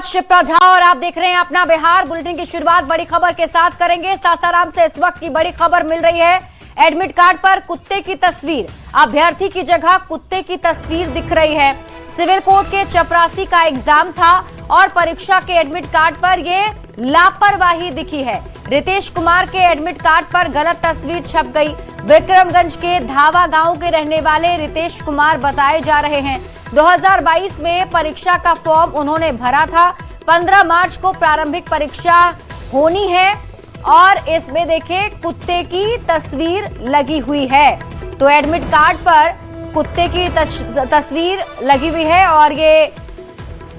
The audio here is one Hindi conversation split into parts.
साथ शिप्रा झा और आप देख रहे हैं अपना बिहार। बुलेटिन की शुरुआत बड़ी खबर के साथ करेंगे। सासाराम से इस वक्त की बड़ी खबर मिल रही है। एडमिट कार्ड पर कुत्ते की तस्वीर, अभ्यर्थी की जगह कुत्ते की तस्वीर दिख रही है। सिविल कोर्ट के चपरासी का एग्जाम था और परीक्षा के एडमिट कार्ड पर ये लापरवाही दिखी है। रितेश कुमार के एडमिट कार्ड पर गलत तस्वीर छप गई। विक्रमगंज के धावा गांव के रहने वाले रितेश कुमार बताए जा रहे हैं। 2022 में परीक्षा का फॉर्म उन्होंने भरा था। 15 मार्च को प्रारंभिक परीक्षा होनी है और इसमें देखिए कुत्ते की तस्वीर लगी हुई है। तो एडमिट कार्ड पर कुत्ते की तस्वीर लगी हुई है और ये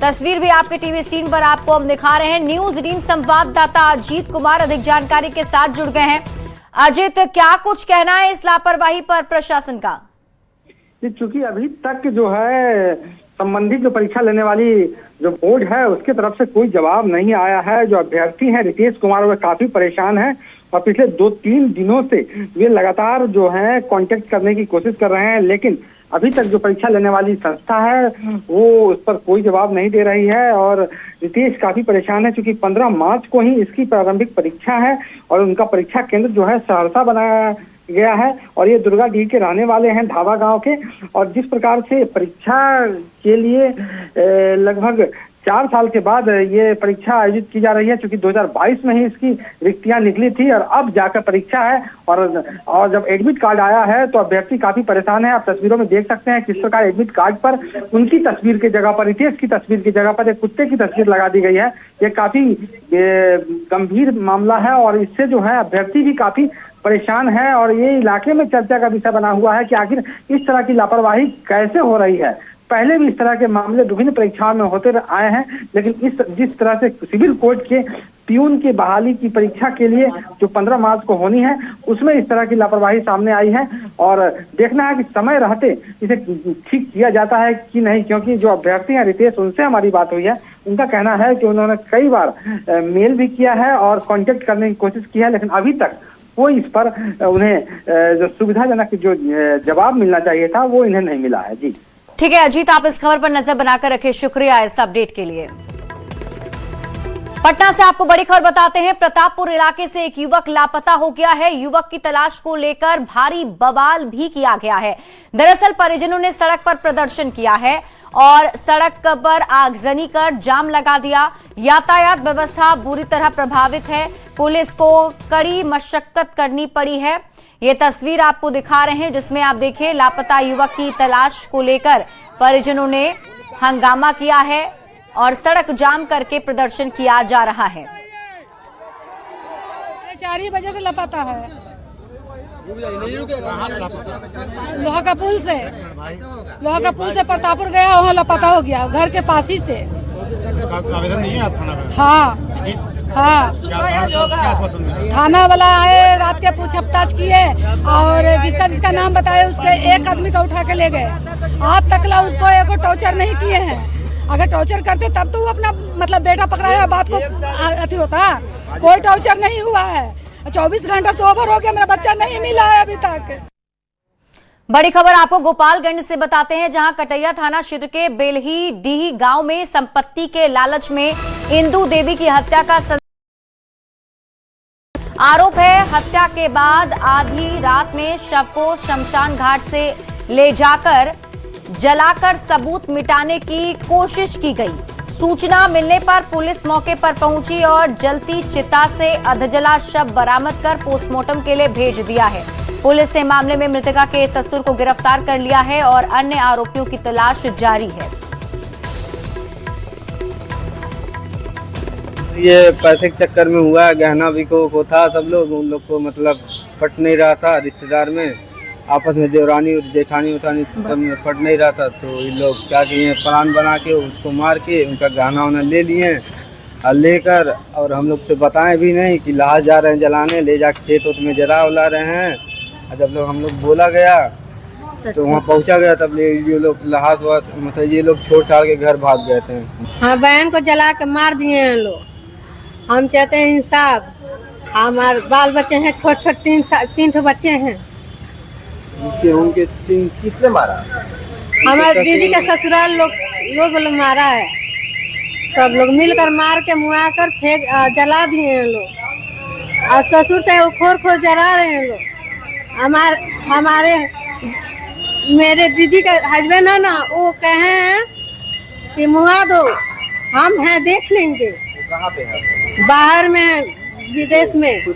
तस्वीर भी आपके टीवी स्क्रीन पर आपको हम दिखा रहे हैं। न्यूज 18 संवाददाता अजीत कुमार अधिक जानकारी के साथ जुड़ गए हैं। अजीत, क्या कुछ कहना है इस लापरवाही पर प्रशासन का? चूंकि अभी तक जो है संबंधित जो परीक्षा लेने वाली जो बोर्ड है उसके तरफ से कोई जवाब नहीं आया है। जो अभ्यर्थी हैं रितेश कुमार वो काफी परेशान हैं और पिछले 2-3 दिनों से वे लगातार जो है कांटेक्ट करने की कोशिश कर रहे हैं, लेकिन अभी तक जो परीक्षा लेने वाली संस्था है वो उस पर कोई जवाब नहीं दे रही है। और रितेश काफी परेशान है क्योंकि 15 मार्च को ही इसकी प्रारंभिक परीक्षा है और उनका परीक्षा केंद्र जो है सहरसा बनाया गया है और ये दुर्गाडीह के रहने वाले हैं, धावा गांव के। और जिस प्रकार से परीक्षा के लिए लगभग 4 साल के बाद ये परीक्षा आयोजित की जा रही है, क्योंकि 2022 में ही इसकी रिक्तियां निकली थी और अब जाकर परीक्षा है। और जब एडमिट कार्ड आया है तो अभ्यर्थी काफी परेशान है। आप तस्वीरों में देख सकते हैं किस प्रकार एडमिट कार्ड पर उनकी तस्वीर की जगह पर, रितेश की तस्वीर की जगह पर एक कुत्ते की तस्वीर लगा दी गई है। ये काफी गंभीर मामला है और इससे जो है अभ्यर्थी भी काफी परेशान है और ये इलाके में चर्चा का विषय बना हुआ है कि आखिर इस तरह की लापरवाही कैसे हो रही है। पहले भी इस तरह के मामले विभिन्न परीक्षाओं में होते आए हैं, लेकिन जिस तरह से सिविल कोर्ट के प्यून की बहाली की परीक्षा के लिए जो 15 मार्च को होनी है उसमें इस तरह की लापरवाही सामने आई है। और देखना है कि समय रहते इसे ठीक किया जाता है कि नहीं, क्योंकि जो अभ्यर्थी हैं रितेश, उनसे हमारी बात हुई है। उनका कहना है कि उन्होंने कई बार मेल भी किया है और कॉन्टेक्ट करने की कोशिश की है, लेकिन अभी तक कोई इस पर उन्हें जो सुविधाजनक जो जवाब मिलना चाहिए था वो इन्हें नहीं मिला है। जी ठीक है अजीत, आप इस खबर पर नजर बनाकर रखें। शुक्रिया इस अपडेट के लिए। पटना से आपको बड़ी खबर बताते हैं। प्रतापपुर इलाके से एक युवक लापता हो गया है। युवक की तलाश को लेकर भारी बवाल भी किया गया है। दरअसल परिजनों ने सड़क पर प्रदर्शन किया है और सड़क पर आगजनी कर जाम लगा दिया। यातायात व्यवस्था बुरी तरह प्रभावित है। पुलिस को कड़ी मशक्कत करनी पड़ी है। ये तस्वीर आपको दिखा रहे हैं जिसमें आप देखिए लापता युवक की तलाश को लेकर परिजनों ने हंगामा किया है और सड़क जाम करके प्रदर्शन किया जा रहा है। 4 बजे से लापता है। लोहा का पुल से प्रतापपुर गया, वहाँ लापता हो गया, घर के पास ही से। आवेदन नहीं है थाना में? हाँ थाना वाला आए, रात के पूछताछ किए और जिसका नाम बताए उसके एक आदमी को उठा के ले गए। आज तक ला उसको एको टॉर्चर नहीं किए हैं। अगर टॉर्चर करते तब तो वो अपना मतलब बेटा पकड़ाया बात को अति होता। कोई टॉर्चर नहीं हुआ है। 24 घंटा से ओवर हो गया, मेरा बच्चा नहीं मिला है अभी तक। बड़ी खबर आपको गोपालगंज से बताते हैं, जहां कटैया थाना क्षेत्र के बेलही डीह गांव में संपत्ति के लालच में इंदू देवी की हत्या का आरोप है। हत्या के बाद आधी रात में शव को शमशान घाट से ले जाकर जलाकर सबूत मिटाने की कोशिश की गई। सूचना मिलने पर पुलिस मौके पर पहुंची और जलती चिता से अधजला शव बरामद कर पोस्टमार्टम के लिए भेज दिया है। पुलिस ने मामले में मृतका के ससुर को गिरफ्तार कर लिया है और अन्य आरोपियों की तलाश जारी है। ये पैसे के चक्कर में हुआ है। गहना भी को था, सब लोग उन लोग को मतलब पट नहीं रहा था। रिश्तेदार में आपस में देवरानी और जेठानी उठानी सब में पट नहीं रहा था, तो ये लोग क्या किए, प्लान बना के उसको मार के उनका गहना वाना ले लिए और लेकर, और हम लोग से बताएं भी नहीं कि लाश जा रहे हैं जलाने, ले जाके खेत उत में जला उला रहे हैं। और जब हम लोग बोला गया तो वहाँ पहुँचा गया, तब ये लोग लाश मतलब ये लोग छोड़ छाड़ के घर भाग गए थे। हाँ, बहन को जला के मार दिए हैं लोग। हम चाहते हैं इंसाफ। हमारे बाल बच्चे हैं, छोटे 3 बच्चे हैं। उनके किसने मारा? हमारे दीदी का ससुराल लोग मारा है। सब लोग मिलकर मार के मुआ कर फेंक जला दिए हैं लोग। और ससुर थे वो खोर खोर जला रहे हैं लोग। हमारे मेरे दीदी का हस्बैंड है ना, वो कहे हैं कि मुआ दो, हम हैं देख लेंगे। कहाँ पे है? बाहर में है, विदेश में।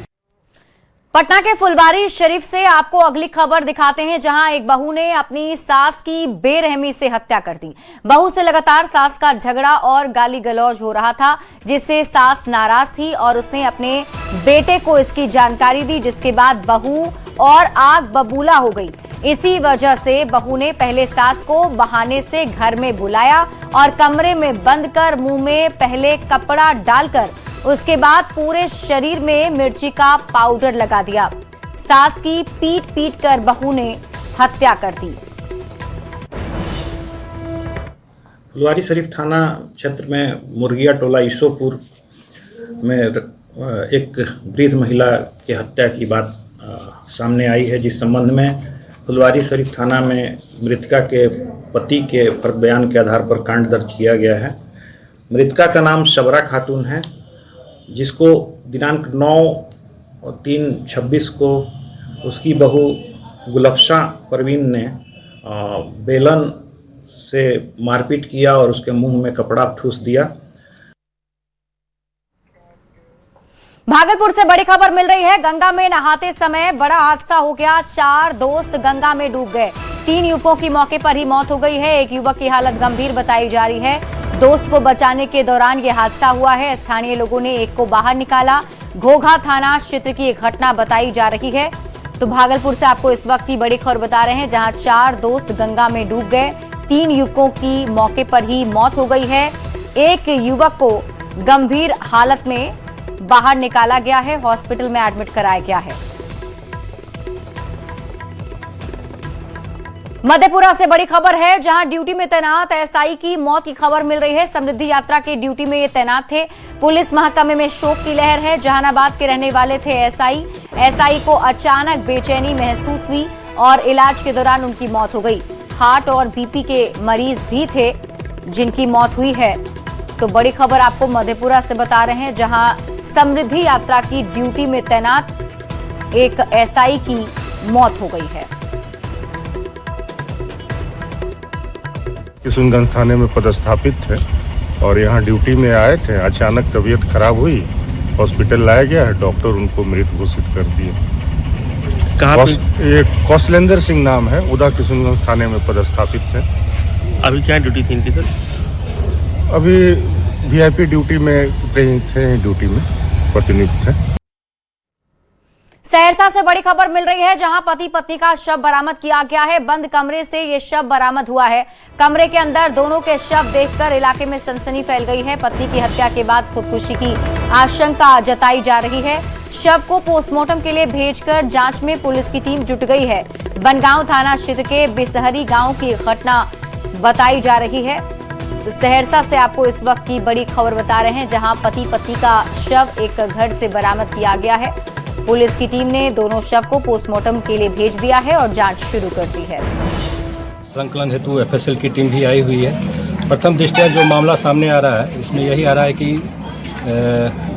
पटना के फुलवारी शरीफ से आपको अगली खबर दिखाते हैं, जहां एक बहू ने अपनी सास की बेरहमी से हत्या कर दी। बहू से लगातार सास का झगड़ा और गाली गलौज हो रहा था, जिससे सास नाराज थी और उसने अपने बेटे को इसकी जानकारी दी, जिसके बाद बहू और आग बबूला हो गई। इसी वजह से बहू ने पहले सास को बहाने से घर में बुलाया और कमरे में बंद कर मुंह में पहले कपड़ा डालकर उसके बाद पूरे शरीर में मिर्ची का पाउडर लगा दिया। सास की पीट पीट कर बहू ने हत्या कर दी। फुलवारी शरीफ थाना क्षेत्र में मुर्गिया टोला ईसोपुर में एक वृद्ध महिला की हत्या की बात सामने आई है, जिस संबंध में फुलवारी शरीफ थाना में मृतका के पति के बयान के आधार पर कांड दर्ज किया गया है। मृतका का नाम सबरा खातून है, जिसको दिनांक 9/3/26 को उसकी बहू गुलफ्शा परवीन ने बेलन से मारपीट किया और उसके मुंह में कपड़ा ठूस दिया। भागलपुर से बड़ी खबर मिल रही है। गंगा में नहाते समय बड़ा हादसा हो गया। 4 दोस्त गंगा में डूब गए। 3 युवकों की मौके पर ही मौत हो गई है। एक युवक की हालत गंभीर बताई जा रही है। दोस्त को बचाने के दौरान यह हादसा हुआ है। स्थानीय लोगों ने एक को बाहर निकाला। घोघा थाना क्षेत्र की एक घटना बताई जा रही है। तो भागलपुर से आपको इस वक्त की बड़ी खबर बता रहे हैं, जहां 4 दोस्त गंगा में डूब गए। 3 युवकों की मौके पर ही मौत हो गई है। एक युवक को गंभीर हालत में बाहर निकाला गया है, हॉस्पिटल में एडमिट कराया गया है। मधेपुरा से बड़ी खबर है, जहां ड्यूटी में तैनात एसआई की मौत की खबर मिल रही है। समृद्धि यात्रा की ड्यूटी में ये तैनात थे। पुलिस महकमे में शोक की लहर है। जहानाबाद के रहने वाले थे एसआई को अचानक बेचैनी महसूस हुई और इलाज के दौरान उनकी मौत हो गई। हार्ट और बीपी के मरीज भी थे जिनकी मौत हुई है। तो बड़ी खबर आपको मधेपुरा से बता रहे हैं, जहां समृद्धि यात्रा की ड्यूटी में तैनात एक एसआई की मौत हो गई है। किशनगंज थाने में पदस्थापित थे और यहाँ ड्यूटी में आए थे। अचानक तबीयत खराब हुई, हॉस्पिटल लाया गया है। डॉक्टर उनको मृत घोषित कर दिए। ये कौशलेंद्र सिंह नाम है, उदा किशनगंज थाने में पदस्थापित थे। अभी क्या ड्यूटी थी इनकी सर? अभी वीआईपी ड्यूटी में थे, ड्यूटी में प्रतिनियुक्त थे। सहरसा से बड़ी खबर मिल रही है, जहां पति पत्नी का शव बरामद किया गया है। बंद कमरे से ये शव बरामद हुआ है। कमरे के अंदर दोनों के शव देखकर इलाके में सनसनी फैल गई है। पत्नी की हत्या के बाद खुदकुशी की आशंका जताई जा रही है। शव को पोस्टमार्टम के लिए भेजकर जांच में पुलिस की टीम जुट गई है। बनगांव थाना क्षेत्र के बिसहरी गांव की घटना बताई जा रही है। तो सहरसा से आपको इस वक्त की बड़ी खबर बता रहे हैं, जहां पति पत्नी का शव एक घर से बरामद किया गया है। पुलिस की टीम ने दोनों शव को पोस्टमार्टम के लिए भेज दिया है और जांच शुरू कर दी है। संकलन हेतु एफएसएल की टीम भी आई हुई है। प्रथम दृष्टया जो मामला सामने आ रहा है, इसमें यही आ रहा है कि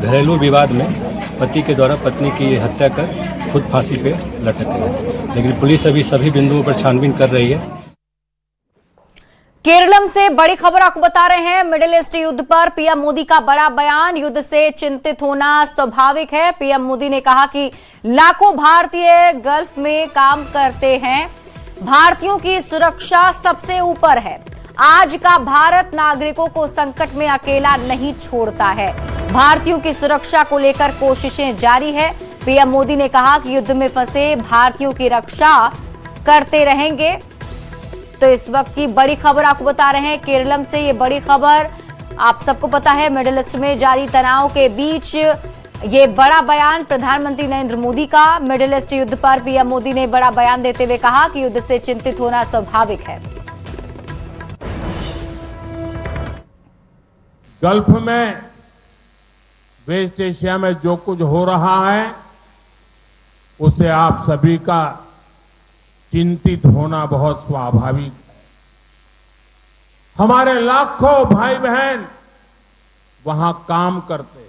घरेलू विवाद में पति के द्वारा पत्नी की हत्या कर खुद फांसी पे लटक गए। लेकिन पुलिस अभी सभी बिंदुओं पर छानबीन कर रही है। केरलम से बड़ी खबर आपको बता रहे हैं। मिडिल ईस्ट युद्ध पर पीएम मोदी का बड़ा बयान। युद्ध से चिंतित होना स्वाभाविक है। पीएम मोदी ने कहा कि लाखों भारतीय गल्फ में काम करते हैं। भारतीयों की सुरक्षा सबसे ऊपर है। आज का भारत नागरिकों को संकट में अकेला नहीं छोड़ता है। भारतीयों की सुरक्षा को लेकर कोशिशें जारी है। पीएम मोदी ने कहा कि युद्ध में फंसे भारतीयों की रक्षा करते रहेंगे। तो इस वक्त की बड़ी खबर आपको बता रहे हैं केरलम से। ये बड़ी खबर आप सबको पता है, मिडिल ईस्ट में जारी तनाव के बीच ये बड़ा बयान प्रधानमंत्री नरेंद्र मोदी का। मिडिल ईस्ट युद्ध पर पीएम मोदी ने बड़ा बयान देते हुए कहा कि युद्ध से चिंतित होना स्वाभाविक है। गल्फ में, वेस्ट एशिया में जो कुछ हो रहा है, उससे आप सभी का चिंतित होना बहुत स्वाभाविक। हमारे लाखों भाई बहन वहां काम करते हैं।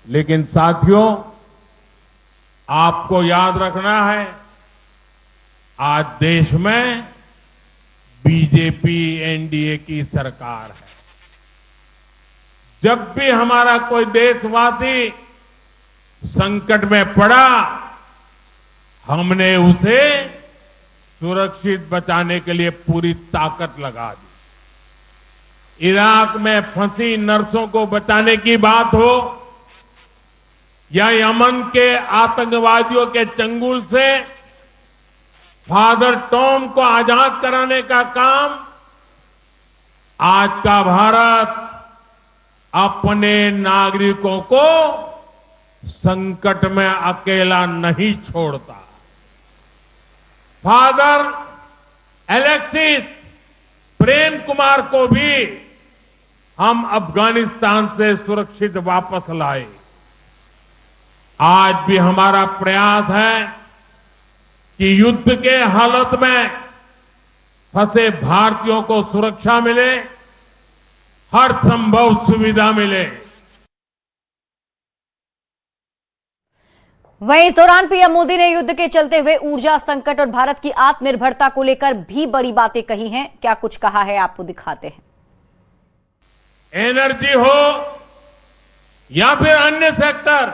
लेकिन साथियों, आपको याद रखना है, आज देश में बीजेपी एनडीए की सरकार है। जब भी हमारा कोई देशवासी संकट में पड़ा, हमने उसे सुरक्षित बचाने के लिए पूरी ताकत लगा दी। इराक में फंसी नर्सों को बचाने की बात हो या यमन के आतंकवादियों के चंगुल से फादर टॉम को आजाद कराने का काम, आज का भारत अपने नागरिकों को संकट में अकेला नहीं छोड़ता। फादर एलेक्सिस प्रेम कुमार को भी हम अफगानिस्तान से सुरक्षित वापस लाए। आज भी हमारा प्रयास है कि युद्ध के हालत में फंसे भारतीयों को सुरक्षा मिले, हर संभव सुविधा मिले। वहीं इस दौरान पीएम मोदी ने युद्ध के चलते हुए ऊर्जा संकट और भारत की आत्मनिर्भरता को लेकर भी बड़ी बातें कही हैं। क्या कुछ कहा है, आपको दिखाते हैं। एनर्जी हो या फिर अन्य सेक्टर,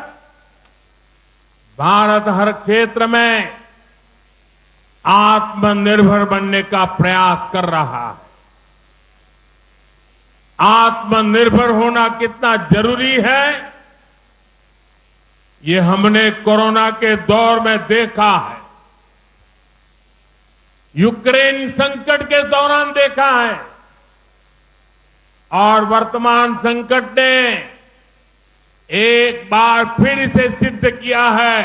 भारत हर क्षेत्र में आत्मनिर्भर बनने का प्रयास कर रहा है। आत्मनिर्भर होना कितना जरूरी है, ये हमने कोरोना के दौर में देखा है, यूक्रेन संकट के दौरान देखा है, और वर्तमान संकट ने एक बार फिर इसे सिद्ध किया है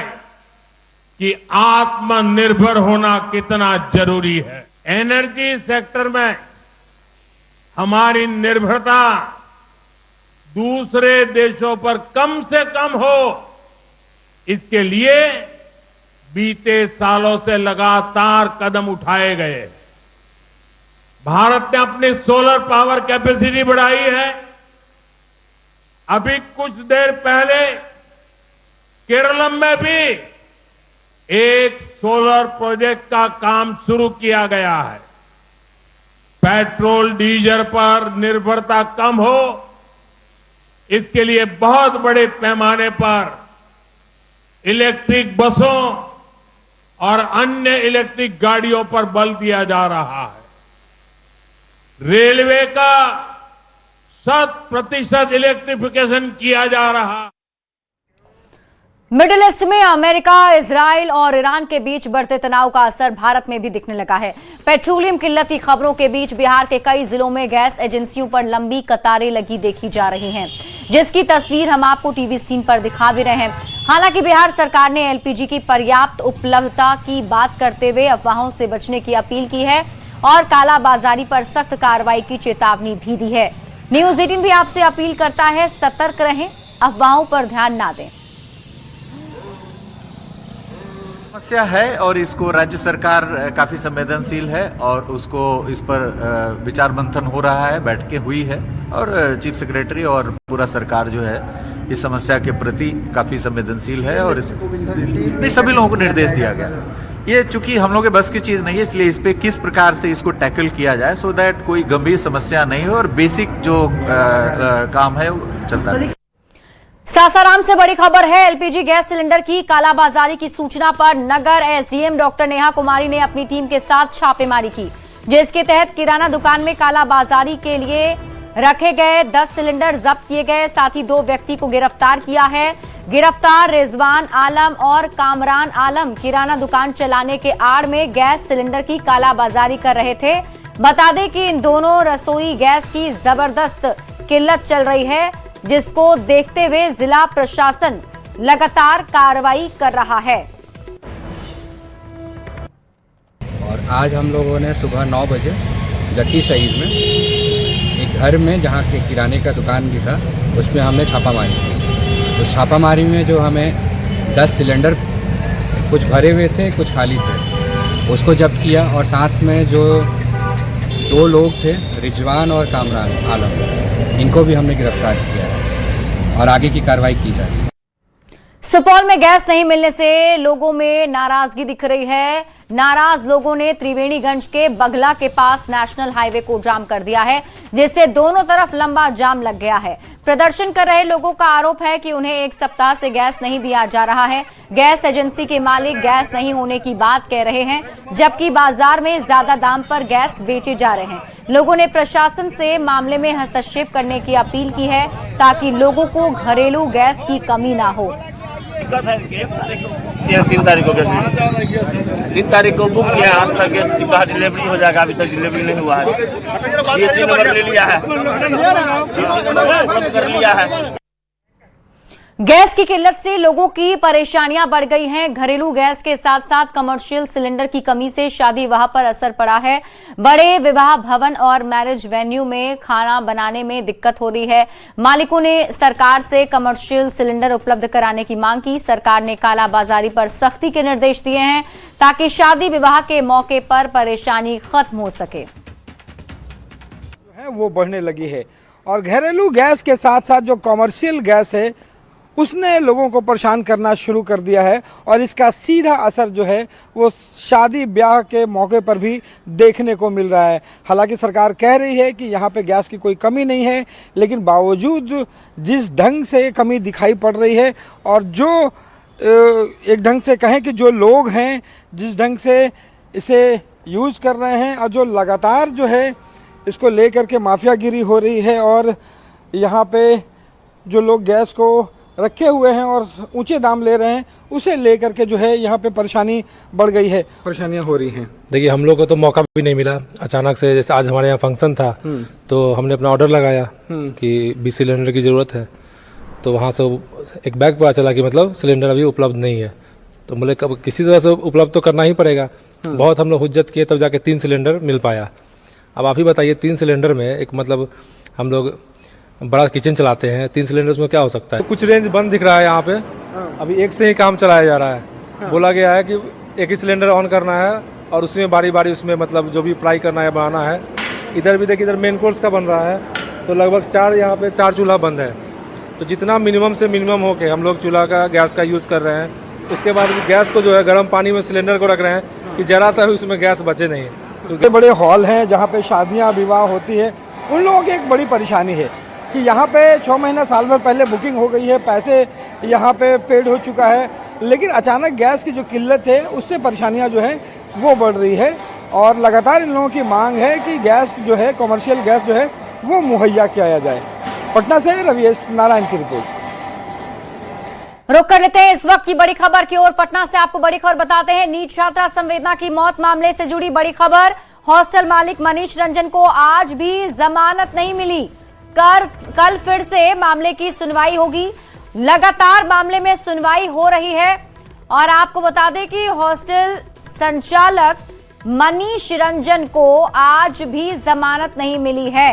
कि आत्मनिर्भर होना कितना जरूरी है। एनर्जी सेक्टर में हमारी निर्भरता दूसरे देशों पर कम से कम हो, इसके लिए बीते सालों से लगातार कदम उठाए गए। भारत ने अपनी सोलर पावर कैपेसिटी बढ़ाई है। अभी कुछ देर पहले केरलम में भी एक सोलर प्रोजेक्ट का काम शुरू किया गया है। पेट्रोल डीजल पर निर्भरता कम हो, इसके लिए बहुत बड़े पैमाने पर इलेक्ट्रिक बसों और अन्य इलेक्ट्रिक गाड़ियों पर बल दिया जा रहा है। रेलवे का 100% इलेक्ट्रिफिकेशन किया जा रहा है। मिडिल ईस्ट में अमेरिका, इजराइल और ईरान के बीच बढ़ते तनाव का असर भारत में भी दिखने लगा है। पेट्रोलियम किल्लत की खबरों के बीच बिहार के कई जिलों में गैस एजेंसियों पर लंबी कतारें लगी देखी जा रही हैं, जिसकी तस्वीर हम आपको टीवी स्क्रीन पर दिखा भी रहे हैं। हालांकि बिहार सरकार ने एलपीजी की पर्याप्त उपलब्धता की बात करते हुए अफवाहों से बचने की अपील की है और कालाबाजारी पर सख्त कार्रवाई की चेतावनी भी दी है। न्यूज 18 भी आपसे अपील करता है, सतर्क रहें, अफवाहों पर ध्यान ना दें। समस्या है और इसको राज्य सरकार काफ़ी संवेदनशील है और उसको इस पर विचार मंथन हो रहा है, बैठकें हुई है और चीफ सेक्रेटरी और पूरा सरकार जो है इस समस्या के प्रति काफ़ी संवेदनशील है और सभी लोगों को निर्देश दिया गया। ये चूंकि हम लोग के बस की चीज़ नहीं है, इसलिए इस पे किस प्रकार से इसको टैकल किया जाए सो दैट कोई गंभीर समस्या नहीं हो और बेसिक जो काम है वो चलता रहे। सासाराम से बड़ी खबर है। एलपीजी गैस सिलेंडर की कालाबाजारी की सूचना पर नगर एसडीएम डॉक्टर नेहा कुमारी ने अपनी टीम के साथ छापेमारी की, जिसके तहत किराना दुकान में कालाबाजारी के लिए रखे गए 10 सिलेंडर जब्त किए गए। साथ ही 2 व्यक्ति को गिरफ्तार किया है। गिरफ्तार रिजवान आलम और कामरान आलम किराना दुकान चलाने के आड़ में गैस सिलेंडर की कालाबाजारी कर रहे थे। बता दें कि इन दोनों रसोई गैस की जबरदस्त किल्लत चल रही है, जिसको देखते हुए जिला प्रशासन लगातार कार्रवाई कर रहा है। और आज हम लोगों ने सुबह 9 बजे जक्की शहीद में एक घर में जहाँ के किराने का दुकान भी था, उसमें हमने छापामारी की। उस छापामारी में जो हमें 10 सिलेंडर कुछ भरे हुए थे, कुछ खाली थे, उसको जब्त किया और साथ में जो 2 लोग थे, रिजवान और कामरान आलम, इनको भी हमने गिरफ्तार किया है और आगे की कार्रवाई की जा रही है। सुपौल में गैस नहीं मिलने से लोगों में नाराजगी दिख रही है। नाराज लोगों ने त्रिवेणीगंज के बगला के पास नेशनल हाईवे को जाम कर दिया है, जिससे दोनों तरफ लंबा जाम लग गया है। प्रदर्शन कर रहे लोगों का आरोप है कि उन्हें 1 सप्ताह से गैस नहीं दिया जा रहा है। गैस एजेंसी के मालिक गैस नहीं होने की बात कह रहे हैं, जबकि बाजार में ज्यादा दाम पर गैस बेचे जा रहे हैं। लोगों ने प्रशासन से मामले में हस्तक्षेप करने की अपील की है, ताकि लोगों को घरेलू गैस की कमी ना हो। 3 तारीख को गैस 3 तारीख को बुक किया, आज तक गैस का डिलीवरी हो जाएगा, अभी तक डिलीवरी नहीं हुआ है। डीसी नंबर ले लिया है, डीसी नंबर उपलब्ध कर लिया है। गैस की किल्लत से लोगों की परेशानियां बढ़ गई हैं। घरेलू गैस के साथ साथ कमर्शियल सिलेंडर की कमी से शादी विवाह पर असर पड़ा है। बड़े विवाह भवन और मैरिज वेन्यू में खाना बनाने में दिक्कत हो रही है। मालिकों ने सरकार से कमर्शियल सिलेंडर उपलब्ध कराने की मांग की। सरकार ने कालाबाजारी पर सख्ती के निर्देश दिए हैं, ताकि शादी विवाह के मौके पर परेशानी खत्म हो सके। वो बढ़ने लगी है और घरेलू गैस के साथ साथ जो कमर्शियल गैस है उसने लोगों को परेशान करना शुरू कर दिया है और इसका सीधा असर जो है वो शादी ब्याह के मौके पर भी देखने को मिल रहा है। हालांकि सरकार कह रही है कि यहाँ पे गैस की कोई कमी नहीं है, लेकिन बावजूद जिस ढंग से कमी दिखाई पड़ रही है और जो एक ढंग से कहें कि जो लोग हैं जिस ढंग से इसे यूज़ कर रहे हैं और जो लगातार जो है इसको लेकर के माफियागिरी हो रही है और यहाँ पे जो लोग गैस को रखे हुए हैं और ऊंचे दाम ले रहे हैं, उसे लेकर के जो है यहाँ पे परेशानी बढ़ गई है, परेशानियाँ हो रही हैं। देखिए, हम लोग को तो मौका भी नहीं मिला। अचानक से जैसे आज हमारे यहाँ फंक्शन था तो हमने अपना ऑर्डर लगाया कि 20 सिलेंडर की ज़रूरत है, तो वहाँ से एक बैग पता चला कि मतलब सिलेंडर अभी उपलब्ध नहीं है। तो बोले कब किसी तरह से उपलब्ध तो करना ही पड़ेगा। बहुत हम लोग हुज्जत किए, तब जाके 3 सिलेंडर मिल पाया। अब आप ही बताइए, 3 सिलेंडर में एक मतलब हम लोग बड़ा किचन चलाते हैं, 3 सिलेंडर में क्या हो सकता है। कुछ रेंज बंद दिख रहा है यहाँ पे, अभी एक से ही काम चलाया जा रहा है। बोला गया है कि एक ही सिलेंडर ऑन करना है और उसमें बारी बारी उसमें मतलब जो भी फ्राई करना है बनाना है। इधर भी देखिए, इधर मेन कोर्स का बन रहा है, तो लगभग 4 यहाँ पे 4 चूल्हा बंद है। तो जितना मिनिमम से मिनिमम हो के हम लोग चूल्हा का गैस का यूज़ कर रहे हैं। उसके बाद गैस को जो है गर्म पानी में सिलेंडर को रख रहे हैं कि जरा सा भी उसमें गैस बचे नहीं। क्योंकि बड़े हॉल हैं जहाँ पे शादियाँ विवाह होती है, उन लोगों की एक बड़ी परेशानी है कि यहाँ पे 6 महीना साल भर पहले बुकिंग हो गई है, पैसे यहाँ पे पेड हो चुका है, लेकिन अचानक गैस की जो किल्लत है उससे परेशानियाँ जो है वो बढ़ रही है और लगातार इन लोगों की मांग है कि गैस जो है, कमर्शियल गैस जो है वो मुहैया किया जाए। पटना से रविश नारायण की रिपोर्ट। रुक कर लेते हैं इस वक्त की बड़ी खबर की ओर। पटना से आपको बड़ी खबर बताते हैं। नीट छात्रा संवेदना की मौत मामले से जुड़ी बड़ी खबर। हॉस्टल मालिक मनीष रंजन को आज भी जमानत नहीं मिली। कल फिर से मामले की सुनवाई होगी। लगातार मामले में सुनवाई हो रही है और आपको बता दें कि हॉस्टल संचालक मनीष रंजन को आज भी जमानत नहीं मिली है।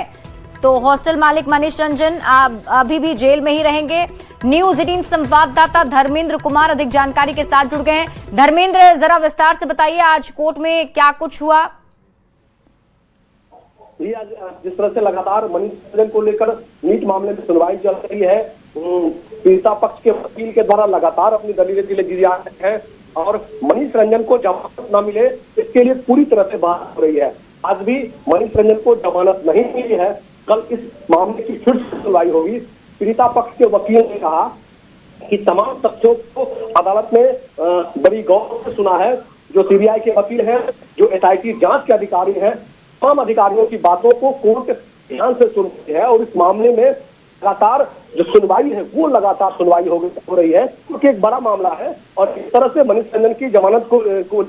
तो हॉस्टल मालिक मनीष रंजन अभी भी जेल में ही रहेंगे। न्यूज 18 संवाददाता धर्मेंद्र कुमार अधिक जानकारी के साथ जुड़ गए हैं। धर्मेंद्र, जरा विस्तार से बताइए आज कोर्ट में क्या कुछ हुआ। आज जिस तरह से लगातार मनीष रंजन को लेकर नीट मामले में सुनवाई चल रही है, पीड़िता पक्ष के वकील के द्वारा लगातार अपनी दलीलें दी जा रही है और मनीष रंजन को जमानत न मिले इसके लिए पूरी तरह से बात हो रही है। आज भी मनीष रंजन को जमानत नहीं मिली है। कल इस मामले की फिर से सुनवाई होगी। पीड़िता पक्ष के वकील ने कहा कि तमाम तथ्यों को अदालत में बड़ी गौर से सुना है। जो सीबीआई के वकील हैं, जो एसआईटी जांच के अधिकारी हैं, तमाम अधिकारियों की बातों को कोर्ट ध्यान से सुन रही है और इस मामले में लगातार जो सुनवाई है वो लगातार सुनवाई हो रही है, क्योंकि एक बड़ा मामला है। और इस तरह से मनीष रंजन की जमानत को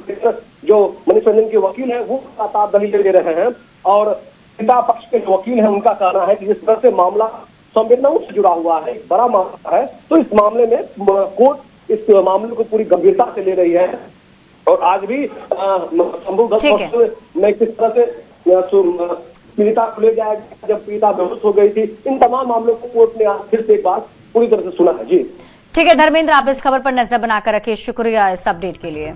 जो मनीष रंजन के वकील हैं वो लगातार दलीलें दे रहे हैं और पीड़िता पक्ष के जो वकील हैं उनका कहना है कि जिस तरह से मामला संवेदनाओं से जुड़ा हुआ है, बड़ा मामला है, तो इस मामले में कोर्ट इस मामले को पूरी गंभीरता से ले रही है। और आज भी में किस तरह से पीड़िता को ले जाया गया, जब पीड़िता बेहोश हो गई थी, इन तमाम मामलों को कोर्ट ने आज फिर से एक बार पूरी तरह से सुना है। जी ठीक है धर्मेंद्र, आप इस खबर पर नजर बनाकर रखिए। शुक्रिया इस अपडेट के लिए।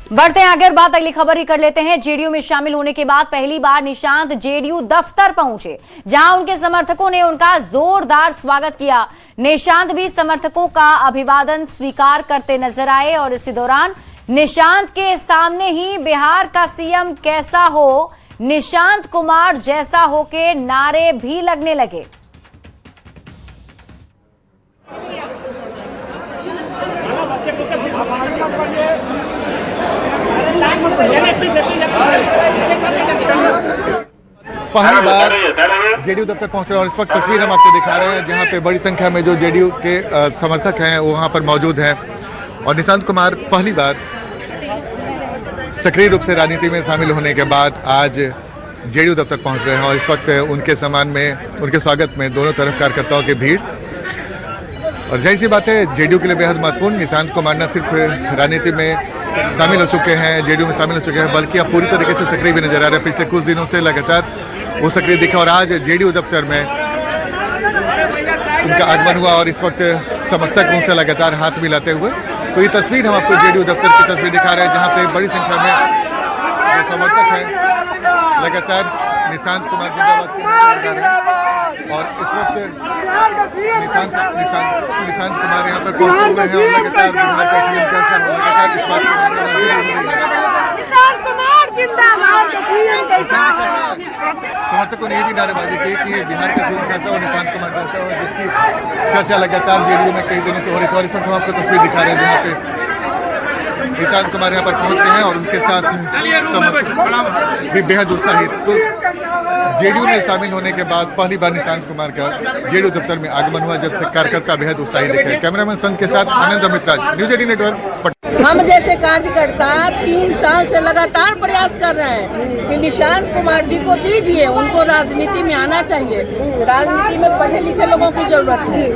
बढ़ते हैं आगे और बात अगली खबर ही कर लेते हैं। जेडीयू में शामिल होने के बाद पहली बार निशांत जेडीयू दफ्तर पहुंचे, जहां उनके समर्थकों ने उनका जोरदार स्वागत किया। निशांत भी समर्थकों का अभिवादन स्वीकार करते नजर आए और इसी दौरान निशांत के सामने ही बिहार का सीएम कैसा हो, निशांत कुमार जैसा हो के नारे भी लगने लगे। पहली बार जेडीयू दफ्तर पहुंच रहे हैं और इस वक्त तस्वीर हम आपको दिखा रहे हैं जहां पे बड़ी संख्या में जो जेडीयू के समर्थक हैं वो वहां पर मौजूद हैं और निशांत कुमार पहली बार सक्रिय रूप से राजनीति में शामिल होने के बाद आज जेडीयू दफ्तर पहुंच रहे हैं और इस वक्त उनके सम्मान में, उनके स्वागत में दोनों तरफ कार्यकर्ताओं की भीड़। और जाहिर सी बात है जेडीयू के लिए बेहद महत्वपूर्ण, निशांत कुमार न सिर्फ राजनीति में शामिल हो चुके हैं, जेडीयू में शामिल हो चुके हैं, बल्कि अब पूरी तरीके से सक्रिय भी नजर आ रहे हैं। पिछले कुछ दिनों से लगातार वो सक्रिय दिखा और आज जेडीयू दफ्तर में उनका आगमन हुआ और इस वक्त समर्थक उनसे लगातार हाथ मिलाते हुए। तो ये तस्वीर हम आपको जेडीयू दफ्तर की तस्वीर दिखा रहे हैं जहाँ पे बड़ी संख्या में जो समर्थक हैं लगातार निशांत कुमार जिंदाबाद करने लगा रहे हैं और इस वक्त निशांत कुमार यहाँ पर पहुंचे हुए हैं और लगातार बिहार का सीएम कैसा हो, लगातार इस बात समर्थकों ने ये भी नारेबाजी की कि बिहार का सीएम कैसा हो, निशांत कुमार कैसा हो, जिसकी चर्चा लगातार जेडीयू में कई दिनों से हो रही थी। और इस वक्त हम आपको तस्वीर दिखा रहे हैं जहाँ पे निशांत कुमार यहाँ पर पहुंच गए हैं और उनके साथ समर्थक भी बेहद उत्साहित। तो जेडीयू में शामिल होने के बाद पहली बार निशांत कुमार का जेडीयू दफ्तर में आगमन हुआ, जब तक कार्यकर्ता बेहद उत्साहित दिखे। कैमरामैन संघ के साथ आनंद अमितराज, न्यूज 18 नेटवर्क। हम जैसे कार्यकर्ता 3 साल से लगातार प्रयास कर रहे हैं कि निशांत कुमार जी को दीजिए, उनको राजनीति में आना चाहिए। राजनीति में पढ़े लिखे लोगों की जरूरत है,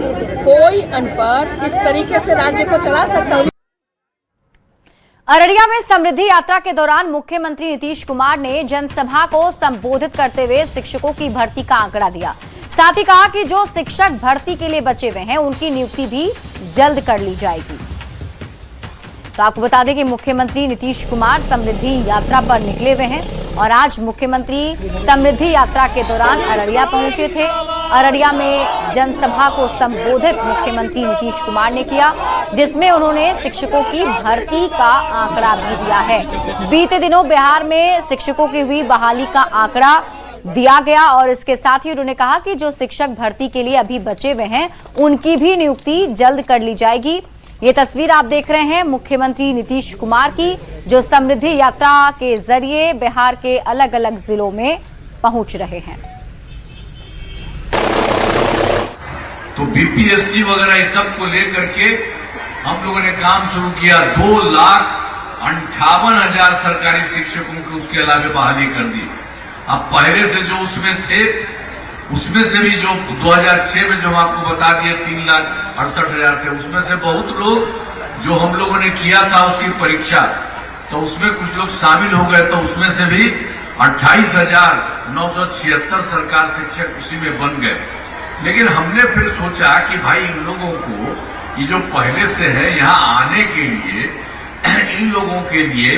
कोई अनपढ़ इस तरीके से राज्य को चला सकता है। अररिया में समृद्धि यात्रा के दौरान मुख्यमंत्री नीतीश कुमार ने जनसभा को संबोधित करते हुए शिक्षकों की भर्ती का आंकड़ा दिया। साथ ही कहा कि जो शिक्षक भर्ती के लिए बचे हुए हैं उनकी नियुक्ति भी जल्द कर ली जाएगी। तो आपको बता दें कि मुख्यमंत्री नीतीश कुमार समृद्धि यात्रा पर निकले हुए हैं और आज मुख्यमंत्री समृद्धि यात्रा के दौरान अररिया पहुंचे थे। अररिया में जनसभा को संबोधित मुख्यमंत्री नीतीश कुमार ने किया, जिसमें उन्होंने शिक्षकों की भर्ती का आंकड़ा भी दिया है। बीते दिनों बिहार में शिक्षकों की हुई बहाली का आंकड़ा दिया गया और इसके साथ ही उन्होंने कहा कि जो शिक्षक भर्ती के लिए अभी बचे हुए हैं उनकी भी नियुक्ति जल्द कर ली जाएगी। ये तस्वीर आप देख रहे हैं मुख्यमंत्री नीतीश कुमार की, जो समृद्धि यात्रा के जरिए बिहार के अलग अलग जिलों में पहुंच रहे हैं। तो बीपीएससी वगैरह इस सब को लेकर के हम लोगों ने काम शुरू किया। 2,58,000 सरकारी शिक्षकों को उसके अलावा बहाली कर दी। अब पहले से जो उसमें थे उसमें से भी जो 2006 में जो हम आपको बता दिए 3,68,000 थे, उसमें से बहुत लोग जो हम लोगों ने किया था उसकी परीक्षा, तो उसमें कुछ लोग शामिल हो गए, तो उसमें से भी 28,976 सरकार शिक्षक उसी में बन गए। लेकिन हमने फिर सोचा कि भाई इन लोगों को ये जो पहले से है यहाँ आने के लिए इन लोगों के लिए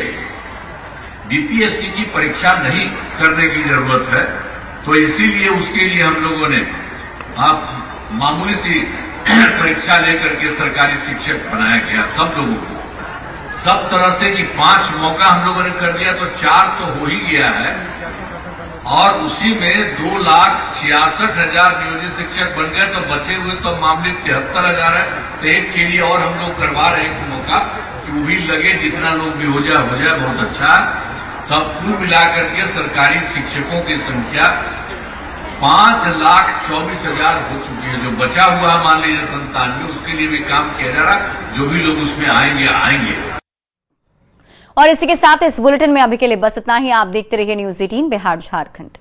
बीपीएससी की परीक्षा नहीं करने की जरूरत है। तो इसीलिए उसके लिए हम लोगों ने आप मामूली सी परीक्षा लेकर के सरकारी शिक्षक बनाया गया सब लोगों को, सब तरह से कि 5 मौका हम लोगों ने कर दिया, तो 4 तो हो ही गया है और उसी में 2,66,000 नियोजित शिक्षक बन गए। तो बचे हुए तो मामले 73,000 है, तो एक के लिए और हम लोग करवा रहे हैं मौका कि वो भी लगे, जितना लोग भी हो जाए बहुत अच्छा। तब कुल मिलाकर के सरकारी शिक्षकों की संख्या 5,24,000 हो चुकी है। जो बचा हुआ मान लीजिए 97, उसके लिए भी काम किया जा रहा, जो भी लोग उसमें आएंगे। और इसी के साथ इस बुलेटिन में अभी के लिए बस इतना ही। आप देखते रहिए न्यूज 18 बिहार झारखंड।